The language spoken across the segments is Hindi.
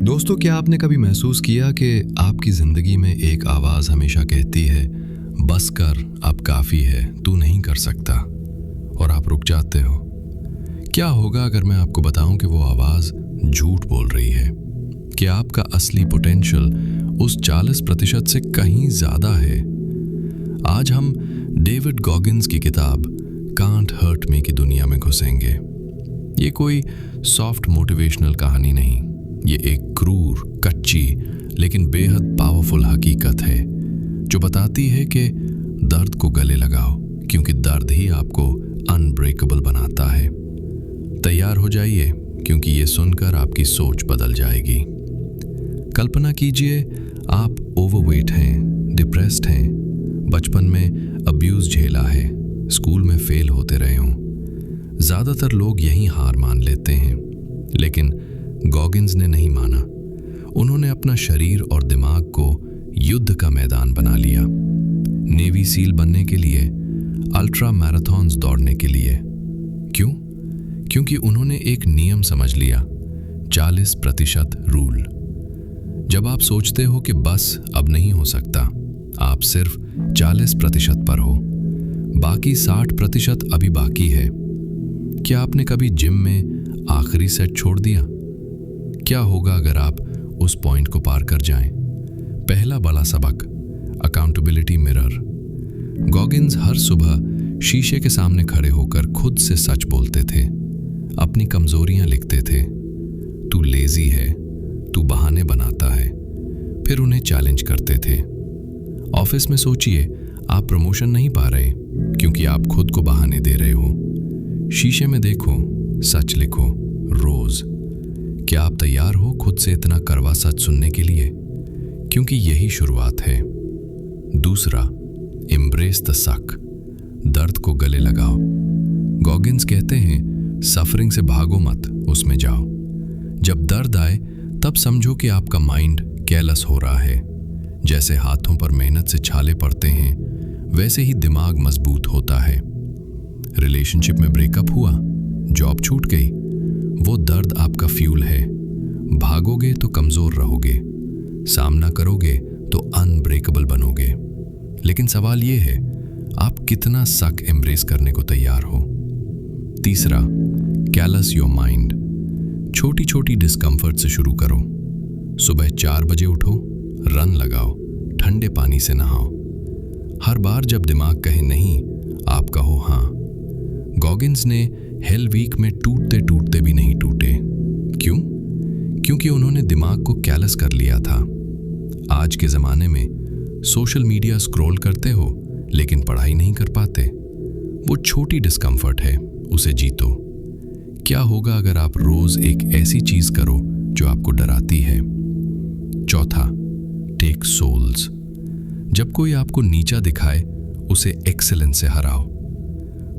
दोस्तों, क्या आपने कभी महसूस किया कि आपकी जिंदगी में एक आवाज हमेशा कहती है, बस कर, अब काफी है, तू नहीं कर सकता, और आप रुक जाते हो? क्या होगा अगर मैं आपको बताऊं कि वो आवाज झूठ बोल रही है, कि आपका असली पोटेंशियल उस 40% से कहीं ज्यादा है? आज हम डेविड गॉगिन्स की किताब कांट हर्ट मी की दुनिया में घुसेंगे। ये कोई सॉफ्ट मोटिवेशनल कहानी नहीं, ये एक क्रूर, कच्ची लेकिन बेहद पावरफुल हकीकत है जो बताती है कि दर्द को गले लगाओ, क्योंकि दर्द ही आपको अनब्रेकेबल बनाता है। तैयार हो जाइए, क्योंकि ये सुनकर आपकी सोच बदल जाएगी। कल्पना कीजिए आप ओवरवेट हैं, डिप्रेस्ड हैं, बचपन में अब्यूज झेला है, स्कूल में फेल होते रहे हों। ज्यादातर लोग यहीं हार मान लेते हैं, लेकिन गॉगिन्स ने नहीं माना। उन्होंने अपना शरीर और दिमाग को युद्ध का मैदान बना लिया। नेवी सील बनने के लिए, अल्ट्रा मैराथन्स दौड़ने के लिए। क्यों? क्योंकि उन्होंने एक नियम समझ लिया, 40% रूल। जब आप सोचते हो कि बस अब नहीं हो सकता, आप सिर्फ 40% पर हो, बाकी 60% अभी बाकी है। क्या आपने कभी जिम में आखिरी सेट छोड़ दिया? क्या होगा अगर आप उस पॉइंट को पार कर जाएं? पहला बड़ा सबक, अकाउंटेबिलिटी मिरर। गॉगिन्स हर सुबह शीशे के सामने खड़े होकर खुद से सच बोलते थे, अपनी कमजोरियां लिखते थे। तू लेजी है, तू बहाने बनाता है। फिर उन्हें चैलेंज करते थे। ऑफिस में सोचिए, आप प्रमोशन नहीं पा रहे क्योंकि आप खुद को बहाने दे रहे हो। शीशे में देखो, सच लिखो रोज। क्या आप तैयार हो खुद से इतना कड़वा सच सुनने के लिए? क्योंकि यही शुरुआत है। दूसरा, एम्ब्रेस द सक। दर्द को गले लगाओ। गॉगिन्स कहते हैं, सफरिंग से भागो मत, उसमें जाओ। जब दर्द आए तब समझो कि आपका माइंड केयरलेस हो रहा है। जैसे हाथों पर मेहनत से छाले पड़ते हैं, वैसे ही दिमाग मजबूत होता है। रिलेशनशिप में ब्रेकअप हुआ, जॉब छूट गई, वो दर्द आपका फ्यूल है। भागोगे तो कमजोर रहोगे, सामना करोगे तो अनब्रेकेबल बनोगे। लेकिन सवाल ये है, आप कितना सक एम्ब्रेस करने को तैयार हो? तीसरा, कैलस योर माइंड। छोटी छोटी डिस्कम्फर्ट से शुरू करो। सुबह 4 बजे उठो, रन लगाओ, ठंडे पानी से नहाओ। हर बार जब दिमाग कहे नहीं, आप कहो हाँ। गॉगिन्स ने हेल वीक में टूटते टूटते भी नहीं टूटे। क्यों? क्योंकि उन्होंने दिमाग को कैलस कर लिया था। आज के जमाने में सोशल मीडिया स्क्रॉल करते हो, लेकिन पढ़ाई नहीं कर पाते। वो छोटी डिस्कम्फर्ट है, उसे जीतो। क्या होगा अगर आप रोज एक ऐसी चीज करो जो आपको डराती है? चौथा, टेक सोल्स। जब कोई आपको नीचा दिखाए, उसे एक्सेलेंस से हराओ।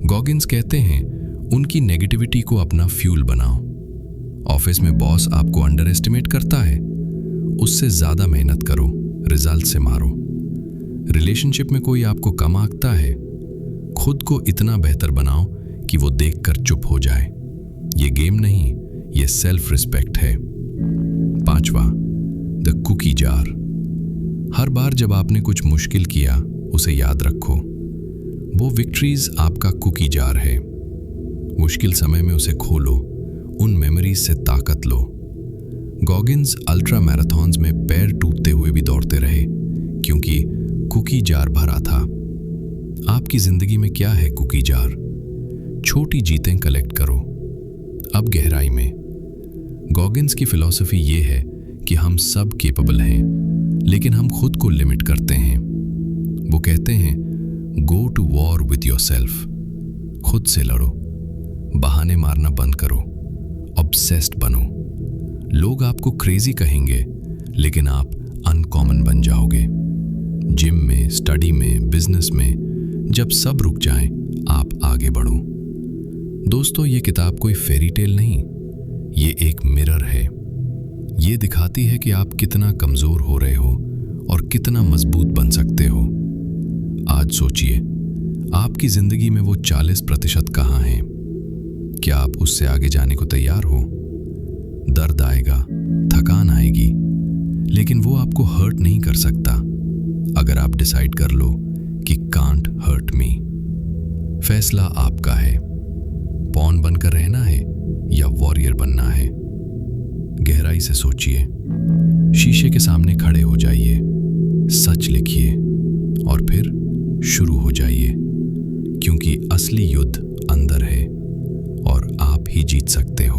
गॉगिन्स कहते हैं, उनकी नेगेटिविटी को अपना फ्यूल बनाओ। ऑफिस में बॉस आपको अंडर एस्टिमेट करता है, उससे ज्यादा मेहनत करो, रिजल्ट से मारो। रिलेशनशिप में कोई आपको कम आंकता है, खुद को इतना बेहतर बनाओ कि वो देखकर चुप हो जाए। ये गेम नहीं, ये सेल्फ रिस्पेक्ट है। पांचवा, द कुकी जार। हर बार जब आपने कुछ मुश्किल किया, उसे याद रखो, वो विक्ट्रीज आपका कुकी जार है। मुश्किल समय में उसे खोलो, उन मेमोरीज से ताकत लो। गॉगिन्स अल्ट्रा मैराथन्स में पैर टूटते हुए भी दौड़ते रहे, क्योंकि कुकी जार भरा था। आपकी जिंदगी में क्या है कुकी जार? छोटी जीतें कलेक्ट करो। अब गहराई में, गॉगिन्स की फिलॉसफी ये है कि हम सब केपेबल हैं, लेकिन हम खुद को लिमिट करते हैं। वो कहते हैं, go to war with yourself. खुद से लड़ो, बहाने मारना बंद करो, ऑब्सेस्ड बनो। लोग आपको क्रेजी कहेंगे, लेकिन आप अनकॉमन बन जाओगे। जिम में, स्टडी में, बिजनेस में, जब सब रुक जाएं, आप आगे बढ़ो। दोस्तों, ये किताब कोई फेरी टेल नहीं, ये एक मिरर है। ये दिखाती है कि आप कितना कमजोर हो रहे हो और कितना मजबूत बन सकते हो। आज सोचिए, आपकी जिंदगी में वो 40% कहाँ है? क्या आप उससे आगे जाने को तैयार हो? दर्द आएगा, थकान आएगी, लेकिन वो आपको हर्ट नहीं कर सकता अगर आप डिसाइड कर लो कि कांट हर्ट मी। फैसला आपका है, पॉन बनकर रहना है या वॉरियर बनना है। गहराई से सोचिए, शीशे के सामने खड़े हो जाइए, सच लिखिए और फिर शुरू हो जाइए, क्योंकि असली युद्ध अंदर है और आप ही जीत सकते हो।